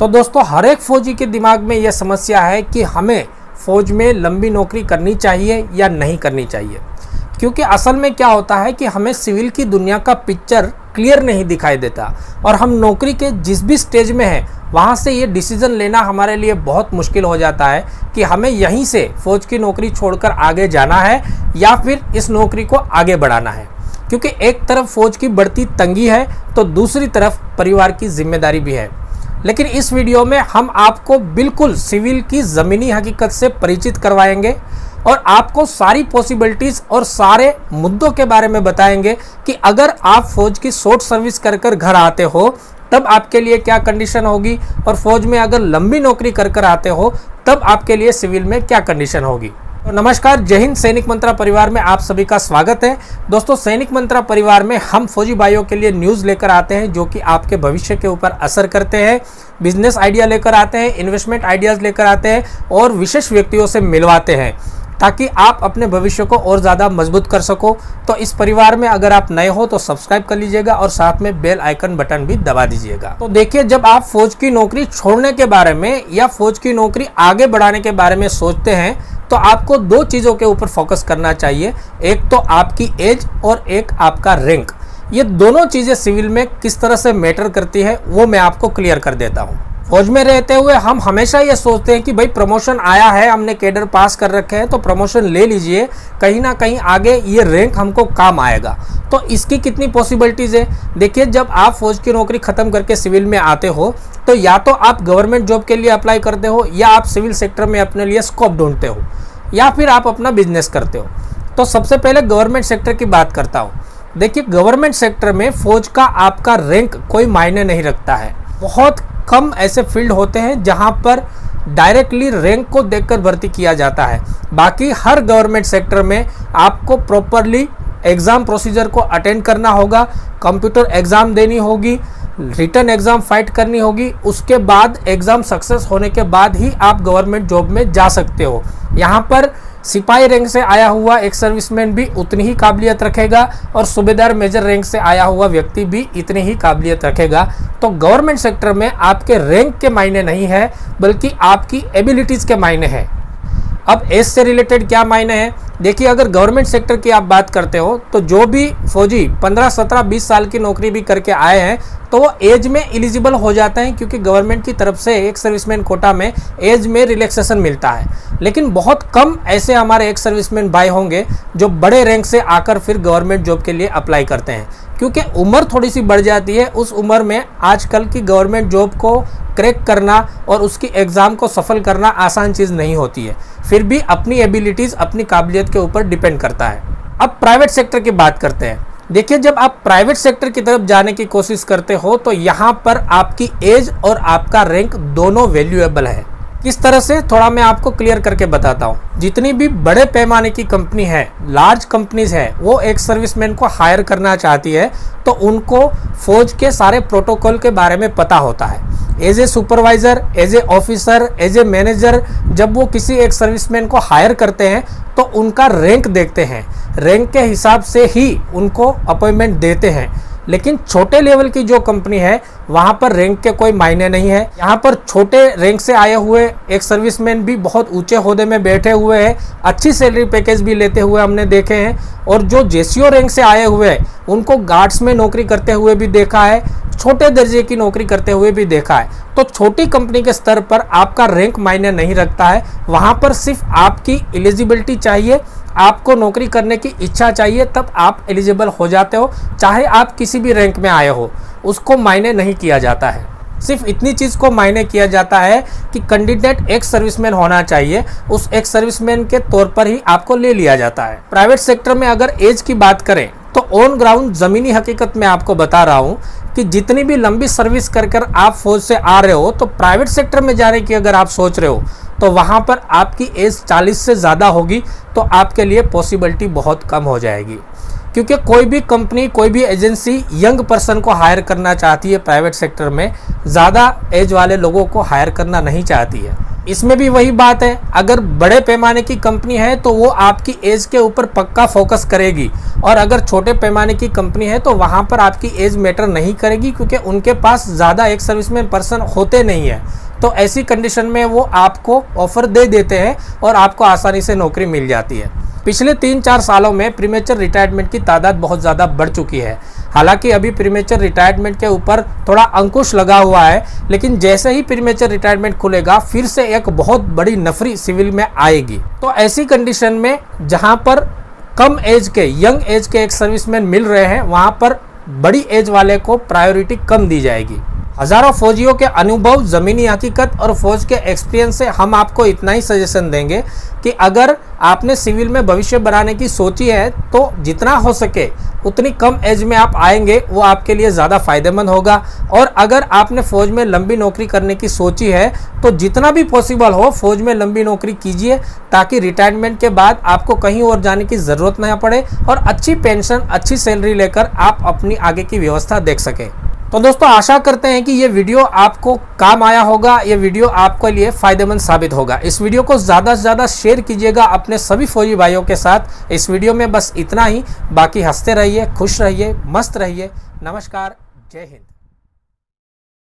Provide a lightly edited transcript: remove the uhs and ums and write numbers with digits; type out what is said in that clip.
तो दोस्तों हर एक फौजी के दिमाग में यह समस्या है कि हमें फ़ौज में लंबी नौकरी करनी चाहिए या नहीं करनी चाहिए, क्योंकि असल में क्या होता है कि हमें सिविल की दुनिया का पिक्चर क्लियर नहीं दिखाई देता और हम नौकरी के जिस भी स्टेज में हैं वहाँ से ये डिसीज़न लेना हमारे लिए बहुत मुश्किल हो जाता है कि हमें यहीं से फ़ौज की नौकरी छोड़कर आगे जाना है या फिर इस नौकरी को आगे बढ़ाना है। क्योंकि एक तरफ फ़ौज की बढ़ती तंगी है तो दूसरी तरफ परिवार की जिम्मेदारी भी है। लेकिन इस वीडियो में हम आपको बिल्कुल सिविल की ज़मीनी हकीकत से परिचित करवाएंगे और आपको सारी पॉसिबिलिटीज़ और सारे मुद्दों के बारे में बताएंगे कि अगर आप फ़ौज की शॉर्ट सर्विस कर कर घर आते हो तब आपके लिए क्या कंडीशन होगी और फ़ौज में अगर लंबी नौकरी कर कर आते हो तब आपके लिए सिविल में क्या कंडीशन होगी। तो नमस्कार, जय हिंद। सैनिक मंत्रा परिवार में आप सभी का स्वागत है। दोस्तों, सैनिक मंत्रा परिवार में हम फौजी भाइयों के लिए न्यूज़ लेकर आते हैं जो कि आपके भविष्य के ऊपर असर करते हैं, बिजनेस आइडिया लेकर आते हैं, इन्वेस्टमेंट आइडियाज़ लेकर आते हैं और विशेष व्यक्तियों से मिलवाते हैं ताकि आप अपने भविष्य को और ज़्यादा मजबूत कर सको। तो इस परिवार में अगर आप नए हो तो सब्सक्राइब कर लीजिएगा और साथ में बेल आइकन बटन भी दबा दीजिएगा। तो देखिए, जब आप फौज की नौकरी छोड़ने के बारे में या फौज की नौकरी आगे बढ़ाने के बारे में सोचते हैं तो आपको दो चीज़ों के ऊपर फोकस करना चाहिए। एक तो आपकी एज और एक आपका रैंक। ये दोनों चीज़ें सिविल में किस तरह से मैटर करती है वो मैं आपको क्लियर कर देता हूँ। फौज में रहते हुए हम हमेशा ये सोचते हैं कि भाई प्रमोशन आया है, हमने कैडर पास कर रखे हैं तो प्रमोशन ले लीजिए, कहीं ना कहीं आगे ये रैंक हमको काम आएगा। तो इसकी कितनी पॉसिबिलिटीज़ है। देखिए, जब आप फौज की नौकरी ख़त्म करके सिविल में आते हो तो या तो आप गवर्नमेंट जॉब के लिए अप्लाई करते हो या आप सिविल सेक्टर में अपने लिए स्कोप ढूंढते हो या फिर आप अपना बिजनेस करते हो। तो सबसे पहले गवर्नमेंट सेक्टर की बात करता हूँ। देखिए, गवर्नमेंट सेक्टर में फ़ौज का आपका रैंक कोई मायने नहीं रखता है। बहुत कम ऐसे फील्ड होते हैं जहां पर डायरेक्टली रैंक को देखकर भर्ती किया जाता है। बाकी हर गवर्नमेंट सेक्टर में आपको प्रॉपरली एग्ज़ाम प्रोसीजर को अटेंड करना होगा, कंप्यूटर एग्ज़ाम देनी होगी, रिटन एग्ज़ाम फाइट करनी होगी। उसके बाद एग्ज़ाम सक्सेस होने के बाद ही आप गवर्नमेंट जॉब में जा सकते हो। यहाँ पर सिपाही रैंक से आया हुआ एक सर्विसमैन भी उतनी ही काबिलियत रखेगा और सूबेदार मेजर रैंक से आया हुआ व्यक्ति भी इतनी ही काबिलियत रखेगा। तो गवर्नमेंट सेक्टर में आपके रैंक के मायने नहीं है बल्कि आपकी एबिलिटीज़ के मायने हैं। अब एज से रिलेटेड क्या मायने हैं। देखिए, अगर गवर्नमेंट सेक्टर की आप बात करते हो तो जो भी फौजी 15, 17, 20 साल की नौकरी भी करके आए हैं तो वो एज में एलिजिबल हो जाते हैं, क्योंकि गवर्नमेंट की तरफ से एक सर्विसमैन कोटा में एज में रिलैक्सेशन मिलता है। लेकिन बहुत कम ऐसे हमारे एक सर्विसमैन भाई होंगे जो बड़े रैंक से आकर फिर गवर्नमेंट जॉब के लिए अप्लाई करते हैं, क्योंकि उम्र थोड़ी सी बढ़ जाती है। उस उम्र में आजकल की गवर्नमेंट जॉब को क्रैक करना और उसकी एग्ज़ाम को सफल करना आसान चीज़ नहीं होती है। फिर भी अपनी एबिलिटीज़, अपनी काबिलियत के ऊपर डिपेंड करता है। अब प्राइवेट सेक्टर की बात करते हैं। देखिए, जब आप प्राइवेट सेक्टर की तरफ जाने की कोशिश करते हो तो यहाँ पर आपकी एज और आपका रैंक दोनों वैल्यूएबल है। किस तरह से, थोड़ा मैं आपको क्लियर करके बताता हूँ। जितनी भी बड़े पैमाने की कंपनी है, लार्ज कंपनीज है, वो एक सर्विसमैन को हायर करना चाहती है तो उनको फौज के सारे प्रोटोकॉल के बारे में पता होता है। As a supervisor, as a officer, as a manager, जब वो किसी एक सर्विसमैन को हायर करते हैं तो उनका रैंक देखते हैं, रैंक के हिसाब से ही उनको अपॉइंटमेंट देते हैं। लेकिन छोटे लेवल की जो कंपनी है वहाँ पर रैंक के कोई मायने नहीं है। यहाँ पर छोटे रैंक से आए हुए एक सर्विसमैन भी बहुत ऊंचे ओहदे में बैठे हुए हैं, अच्छी सैलरी पैकेज भी लेते हुए हमने देखे हैं। और जो जेसीओ रैंक से आए हुए हैं उनको गार्ड्स में नौकरी करते हुए भी देखा है, छोटे दर्जे की नौकरी करते हुए भी देखा है। तो छोटी कंपनी के स्तर पर आपका रैंक मायने नहीं रखता है। वहाँ पर सिर्फ आपकी एलिजिबिलिटी चाहिए, आपको नौकरी करने की इच्छा चाहिए, तब आप एलिजिबल हो जाते हो। चाहे आप किसी भी रैंक में आए हो, उसको मायने नहीं किया जाता है। सिर्फ इतनी चीज़ को मायने किया जाता है कि कैंडिडेट एक सर्विसमैन होना चाहिए, उस एक सर्विसमैन के तौर पर ही आपको ले लिया जाता है। प्राइवेट सेक्टर में अगर एज की बात करें तो ऑन ग्राउंड ज़मीनी हकीकत में आपको बता रहा हूँ कि जितनी भी लंबी सर्विस कर कर आप फौज से आ रहे हो तो प्राइवेट सेक्टर में जाने की अगर आप सोच रहे हो तो वहाँ पर आपकी एज 40 से ज़्यादा होगी तो आपके लिए पॉसिबिलिटी बहुत कम हो जाएगी, क्योंकि कोई भी कंपनी, कोई भी एजेंसी यंग पर्सन को हायर करना चाहती है। प्राइवेट सेक्टर में ज़्यादा एज वाले लोगों को हायर करना नहीं चाहती है। इसमें भी वही बात है, अगर बड़े पैमाने की कंपनी है तो वो आपकी एज के ऊपर पक्का फोकस करेगी, और अगर छोटे पैमाने की कंपनी है तो वहाँ पर आपकी एज मैटर नहीं करेगी, क्योंकि उनके पास ज़्यादा एक सर्विसमैन पर्सन होते नहीं है। तो ऐसी कंडीशन में वो आपको ऑफर दे देते हैं और आपको आसानी से नौकरी मिल जाती है। पिछले 3-4 सालों में प्रीमेचर रिटायरमेंट की तादाद बहुत ज़्यादा बढ़ चुकी है। हालांकि अभी प्रीमेचर रिटायरमेंट के ऊपर थोड़ा अंकुश लगा हुआ है, लेकिन जैसे ही प्रीमेचर रिटायरमेंट खुलेगा फिर से एक बहुत बड़ी नफरी सिविल में आएगी। तो ऐसी कंडीशन में जहां पर कम एज के, यंग एज के एक सर्विसमैन मिल रहे हैं, वहां पर बड़ी एज वाले को प्रायोरिटी कम दी जाएगी। हजारों फौजियों के अनुभव, ज़मीनी हकीकत और फौज के एक्सपीरियंस से हम आपको इतना ही सजेशन देंगे कि अगर आपने सिविल में भविष्य बनाने की सोची है तो जितना हो सके उतनी कम एज में आप आएंगे, वो आपके लिए ज़्यादा फ़ायदेमंद होगा। और अगर आपने फ़ौज में लंबी नौकरी करने की सोची है तो जितना भी पॉसिबल हो फ़ौज में लंबी नौकरी कीजिए, ताकि रिटायरमेंट के बाद आपको कहीं और जाने की ज़रूरत ना पड़े और अच्छी पेंशन, अच्छी सैलरी लेकर आप अपनी आगे की व्यवस्था देख सकें। तो दोस्तों, आशा करते हैं कि ये वीडियो आपको काम आया होगा, ये वीडियो आपके लिए फ़ायदेमंद साबित होगा। इस वीडियो को ज़्यादा से ज़्यादा शेयर कीजिएगा अपने सभी फौजी भाइयों के साथ। इस वीडियो में बस इतना ही, बाकी हंसते रहिए, खुश रहिए, मस्त रहिए। नमस्कार, जय हिंद।